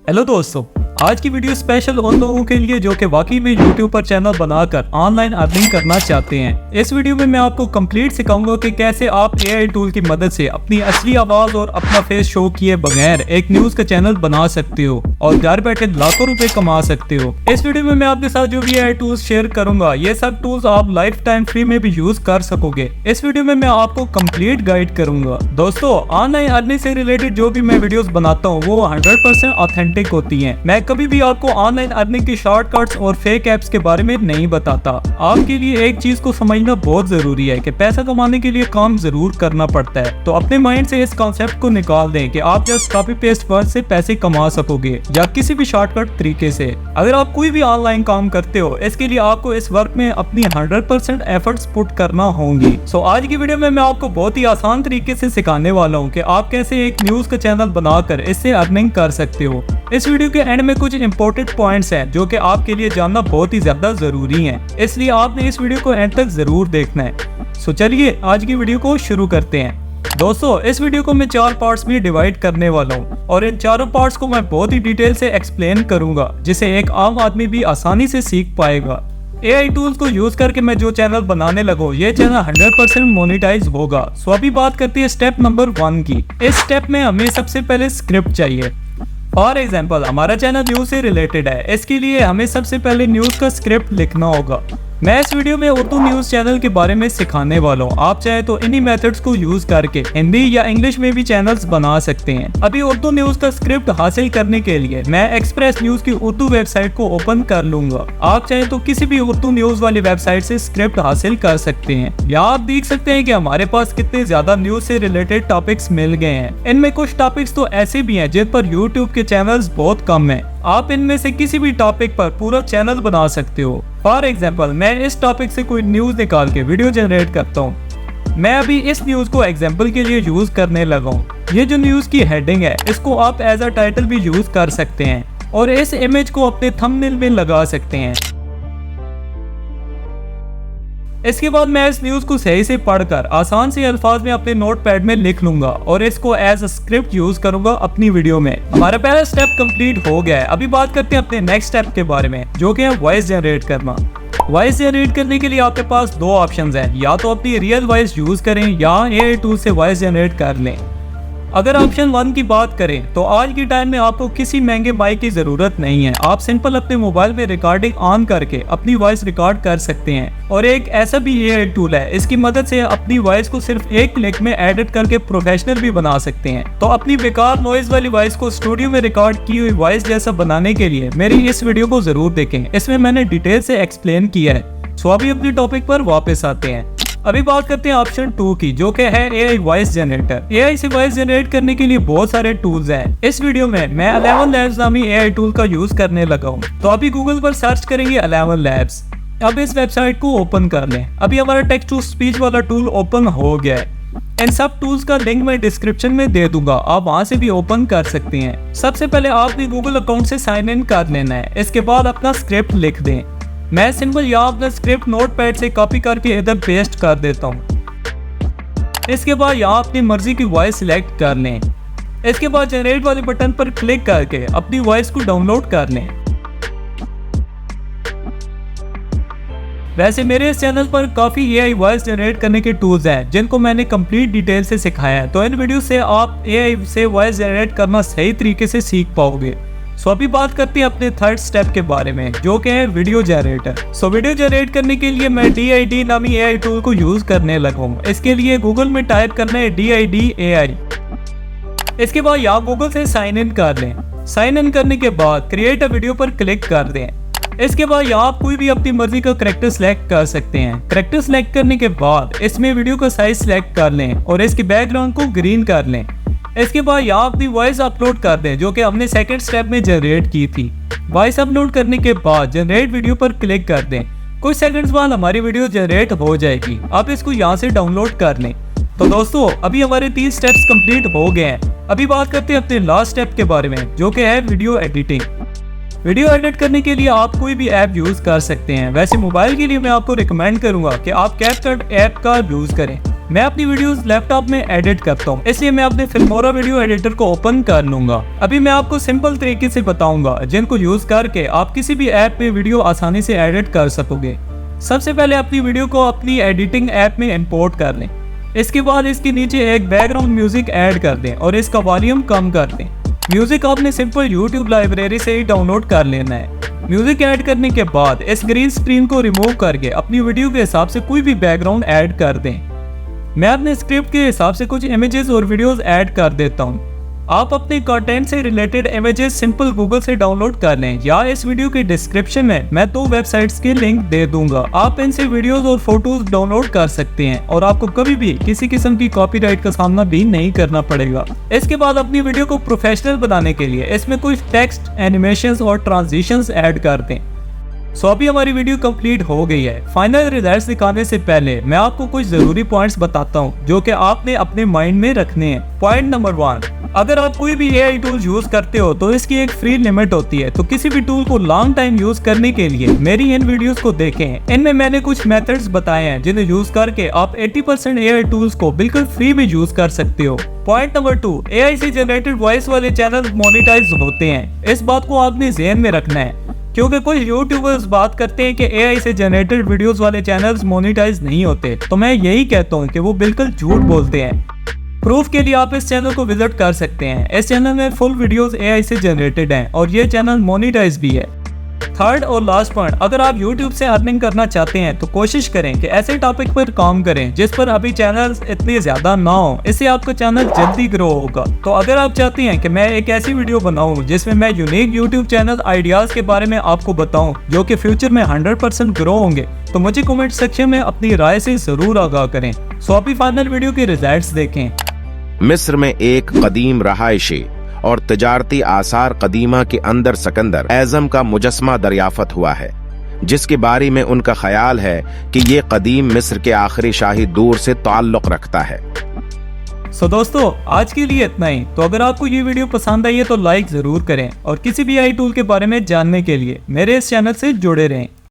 Hello दोस्तों, आज की वीडियो स्पेशल उन लोगों के लिए जो कि वाकई में YouTube पर चैनल बनाकर ऑनलाइन अर्निंग करना चाहते हैं। इस वीडियो में मैं आपको कंप्लीट सिखाऊंगा कि कैसे आप AI टूल की मदद से अपनी असली आवाज और अपना फेस शो किए बगैर एक न्यूज का चैनल बना सकते हो और घर बैठे लाखों रुपए कमा सकते हो। इस वीडियो में मैं आपके साथ जो भी AI टूल्स शेयर करूंगा, ये सब टूल्स आप लाइफ टाइम फ्री में भी यूज कर सकोगे। इस वीडियो में मैं आपको कंप्लीट गाइड करूंगा। दोस्तों, ऑनलाइन अर्निंग से रिलेटेड जो भी मैं वीडियोस बनाता हूँ वो 100% ऑथेंटिक होती हैं। मैं कभी भी आपको ऑनलाइन अर्निंग की शॉर्टकट्स और फेक ऐप्स के बारे में नहीं बताता। आपके लिए एक चीज को समझना बहुत जरूरी है कि पैसा कमाने के लिए काम जरूर करना पड़ता है। तो अपने माइंड से इस कॉन्सेप्ट को निकाल दें कि आप जस्ट कॉपी पेस्ट वर्ड से पैसे कमा सकोगे या किसी भी शॉर्टकट तरीके से। अगर आप कोई भी ऑनलाइन काम करते हो, इसके लिए आपको इस वर्क में अपनी 100% एफर्ट्स पुट करना होंगी। सो आज की वीडियो में मैं आपको बहुत ही आसान तरीके से सिखाने वाला हूँ कि आप कैसे एक न्यूज का चैनल बनाकर इससे अर्निंग कर सकते हो। इस वीडियो के एंड में कुछ इंपॉर्टेंट पॉइंट्स हैं जो कि आपके लिए जानना बहुत ही ज्यादा जरूरी है, इसलिए आपने इस वीडियो को एंड तक जरूर देखना है। सो चलिए आज की वीडियो को शुरू करते हैं। दोस्तों, इस वीडियो को मैं 4 पार्ट्स में डिवाइड करने वाला हूँ और इन चारों पार्ट्स को मैं बहुत ही डिटेल से एक्सप्लेन करूंगा, जिसे एक आम आदमी भी आसानी से सीख पाएगा। AI टूल्स को यूज करके मैं जो चैनल बनाने लगूं, ये चैनल 100% मोनेटाइज होगा। सो अभी बात करते हैं स्टेप नंबर 1 की। इस स्टेप में हमें सबसे पहले स्क्रिप्ट चाहिए। फॉर एग्जाम्पल, हमारा चैनल न्यूज से रिलेटेड है, इसके लिए हमें सबसे पहले न्यूज का स्क्रिप्ट लिखना होगा। मैं इस वीडियो में उर्दू न्यूज चैनल के बारे में सिखाने वाला हूँ। आप चाहे तो इन्हीं मेथड्स को यूज करके हिंदी या इंग्लिश में भी चैनल्स बना सकते हैं। अभी उर्दू न्यूज का स्क्रिप्ट हासिल करने के लिए मैं एक्सप्रेस न्यूज की उर्दू वेबसाइट को ओपन कर लूंगा। आप चाहे तो किसी भी उर्दू न्यूज वाली वेबसाइट से स्क्रिप्ट हासिल कर सकते हैं। यहाँ आप देख सकते हैं कि हमारे पास कितने ज्यादा न्यूज से रिलेटेड टॉपिक्स मिल गए हैं। इनमें कुछ टॉपिक्स तो ऐसे भी हैं जिन पर यूट्यूब के चैनल्स बहुत कम है। आप इनमें से किसी भी टॉपिक पर पूरा चैनल बना सकते हो। फॉर एग्जाम्पल, मैं इस टॉपिक से कोई न्यूज निकाल के वीडियो जनरेट करता हूँ। मैं अभी इस न्यूज को एग्जाम्पल के लिए यूज करने लगा हूँ। ये जो न्यूज की हेडिंग है, इसको आप एज अ टाइटल भी यूज कर सकते हैं और इस इमेज को अपने थंबनेल में लगा सकते हैं। इसके बाद मैं इस न्यूज को सही से पढ़कर आसान से अल्फाज में अपने नोटपैड में लिख लूंगा और इसको एज अ स्क्रिप्ट यूज करूंगा अपनी वीडियो में। हमारा पहला स्टेप कंप्लीट हो गया है। अभी बात करते हैं अपने नेक्स्ट स्टेप के बारे में, जो कि है वॉइस जनरेट करना। वॉइस जनरेट करने के लिए आपके पास 2 ऑप्शंस हैं, या तो अपनी रियल वॉइस यूज करें या AI टूल से वॉइस जनरेट कर लें। अगर ऑप्शन 1 की बात करें तो आज के टाइम में आपको किसी महंगे माइक की जरूरत नहीं है। आप सिंपल अपने मोबाइल में रिकॉर्डिंग ऑन करके अपनी वॉइस रिकॉर्ड कर सकते हैं। और एक ऐसा भी AI टूल है, इसकी मदद से अपनी वॉइस को सिर्फ एक क्लिक में एडिट करके प्रोफेशनल भी बना सकते हैं। तो अपनी बेकार नॉइज वाली वॉइस को स्टूडियो में रिकॉर्ड की हुई वॉइस जैसा बनाने के लिए मेरी इस वीडियो को जरूर देखें, इसमें मैंने डिटेल से एक्सप्लेन किया है। सो अभी अपने टॉपिक पर वापस आते हैं। अभी बात करते हैं ऑप्शन 2 की, जो कि है AI वॉइस जनरेटर। AI से वॉइस जनरेट करने के लिए बहुत सारे टूल्स हैं। इस वीडियो में मैं 11 लैब्स नामी AI टूल का यूज करने लगा हूँ। तो अभी गूगल पर सर्च करेंगे 11 लैब्स। अब इस वेबसाइट को ओपन कर लें। अभी हमारा टेक्स्ट टू स्पीच वाला टूल ओपन हो गया है। इन सब टूल्स का लिंक मैं डिस्क्रिप्शन में दे दूंगा, आप वहां से भी ओपन कर सकते हैं। सबसे पहले आपने गूगल अकाउंट से साइन इन कर लेना है। इसके बाद अपना स्क्रिप्ट लिख दें। मैं सिंपल यहाँ अपना स्क्रिप्ट नोटपैड से कॉपी करके इधर पेस्ट कर देता हूँ। इसके बाद यहाँ अपनी मर्जी की वॉइस सिलेक्ट कर लें। इसके बाद जनरेट वाले बटन पर क्लिक करके अपनी वॉइस को डाउनलोड कर लें। वैसे मेरे इस चैनल पर काफी AI वॉइस जनरेट करने के टूल्स हैं जिनको मैंने कंप्लीट डिटेल से सिखाया है। तो इन वीडियो से आप AI से वॉइस जनरेट करना सही तरीके से सीख पाओगे। सो अभी बात करते हैं अपने थर्ड स्टेप के बारे में, जो कि है video generator. So video generate करने के लिए मैं DID नामी AI टूल को यूज करने लगा हूँ। इसके लिए गूगल में टाइप करना है DID AI। इसके बाद यहाँ गूगल से साइन इन कर लें। साइन इन करने के बाद क्रिएट अ वीडियो पर क्लिक कर दें। इसके बाद यहाँ आप कोई भी अपनी मर्जी का कैरेक्टर सिलेक्ट कर सकते हैं। कैरेक्टर सिलेक्ट करने के बाद इसमें वीडियो का साइज सिलेक्ट कर लें और इसके बैकग्राउंड को ग्रीन कर लें। इसके बाद यहाँ अपनी वॉइस अपलोड कर दें, जो कि हमने सेकंड स्टेप में जनरेट की थी। वॉइस अपलोड करने के बाद जनरेट वीडियो पर क्लिक कर दें। कुछ सेकंड्स बाद हमारी वीडियो जनरेट हो जाएगी। आप इसको यहाँ से डाउनलोड कर लें। तो दोस्तों, अभी हमारे 3 स्टेप्स कंप्लीट हो गए हैं। अभी बात करते हैं अपने लास्ट स्टेप के बारे में, जो कि है वीडियो एडिटिंग। वीडियो एडिट करने के लिए आप कोई भी ऐप यूज कर सकते हैं। वैसे मोबाइल के लिए मैं आपको रिकमेंड करूंगा कि आप कैपकट ऐप का यूज करें। मैं अपनी वीडियोस लैपटॉप में एडिट करता हूँ, इसलिए मैं अपने फिल्मोरा वीडियो एडिटर को ओपन कर लूंगा। अभी मैं आपको सिंपल तरीके से बताऊंगा जिनको यूज करके आप किसी भी ऐप में वीडियो आसानी से एडिट कर सकोगे। सबसे पहले अपनी वीडियो को अपनी एडिटिंग ऐप में इंपोर्ट कर लें। इसके बाद इसके नीचे एक बैकग्राउंड म्यूजिक ऐड कर दें और इसका वॉल्यूम कम कर दें। म्यूजिक आपने सिंपल यूट्यूब लाइब्रेरी से ही डाउनलोड कर लेना है। म्यूजिक ऐड करने के बाद इस ग्रीन स्क्रीन को रिमूव करके अपनी वीडियो के हिसाब से कोई भी बैकग्राउंड ऐड कर दें। मैं अपने स्क्रिप्ट के हिसाब से कुछ इमेजेस और वीडियोस ऐड कर देता हूं। आप अपने कंटेंट से रिलेटेड इमेजेस सिंपल गूगल से डाउनलोड कर लें या इस वीडियो के डिस्क्रिप्शन में मैं 2 वेबसाइट्स के लिंक दे दूंगा। आप इनसे वीडियोस और फोटोज डाउनलोड कर सकते हैं और आपको कभी भी किसी किस्म की कॉपीराइट का सामना भी नहीं करना पड़ेगा। इसके बाद अपनी वीडियो को प्रोफेशनल बनाने के लिए इसमें कुछ टेक्स्ट, एनिमेशंस और ट्रांजिशंस ऐड कर दें। सो अभी हमारी वीडियो कंप्लीट हो गई है। फाइनल रिजल्ट्स दिखाने से पहले मैं आपको कुछ जरूरी पॉइंट्स बताता हूं जो कि आपने अपने माइंड में रखने हैं। पॉइंट नंबर 1, अगर आप कोई भी एआई टूल यूज करते हो तो इसकी एक फ्री लिमिट होती है। तो किसी भी टूल को लॉन्ग टाइम यूज करने के लिए मेरी इन वीडियोस को देखें। इनमें मैंने कुछ मेथड्स बताए हैं जिन्हें यूज करके आप 80% एआई टूल्स को बिल्कुल फ्री में यूज कर सकते हो। पॉइंट नंबर 2, एआई से जनरेटेड वॉइस वाले चैनल मोनेटाइज होते हैं। इस बात को आपने ध्यान में रखना है क्योंकि कुछ यूट्यूबर्स बात करते हैं कि एआई से जनरेटेड वीडियोस वाले चैनल्स मोनेटाइज नहीं होते, तो मैं यही कहता हूं कि वो बिल्कुल झूठ बोलते हैं। प्रूफ के लिए आप इस चैनल को विजिट कर सकते हैं। इस चैनल में फुल वीडियोस एआई से जनरेटेड हैं और ये चैनल मोनेटाइज भी है। थर्ड और लास्ट पॉइंट, अगर आप YouTube से अर्निंग करना चाहते हैं तो कोशिश करें कि ऐसे टॉपिक पर काम करें जिस पर अभी चैनल्स इतने ज्यादा ना हो, इससे आपका चैनल जल्दी ग्रो होगा। तो अगर आप चाहते हैं कि मैं एक ऐसी वीडियो बनाऊं जिसमें मैं यूनिक YouTube चैनल आइडियाज के बारे में आपको बताऊं जो कि फ्यूचर में 100% ग्रो होंगे, तो मुझे कमेंट सेक्शन में अपनी राय से जरूर आगाह करें। सो अभी फाइनल वीडियो के रिजल्ट्स देखें। मिस्र में एक कदीम रहायशी और तिजारती आसार कदीमा के अंदर सकंदर एज़म का मुजस्मा दरियाफत हुआ है, जिसके बारे में उनका ख्याल है कि ये कदीम मिस्र के आखिरी शाही दौर से ताल्लुक रखता है। सो दोस्तों, आज के लिए इतना ही। तो अगर आपको ये वीडियो पसंद आई है तो लाइक जरूर करें और किसी भी एआई टूल के बारे में जानने के लिए मेरे इस चैनल से जुड़े रहें।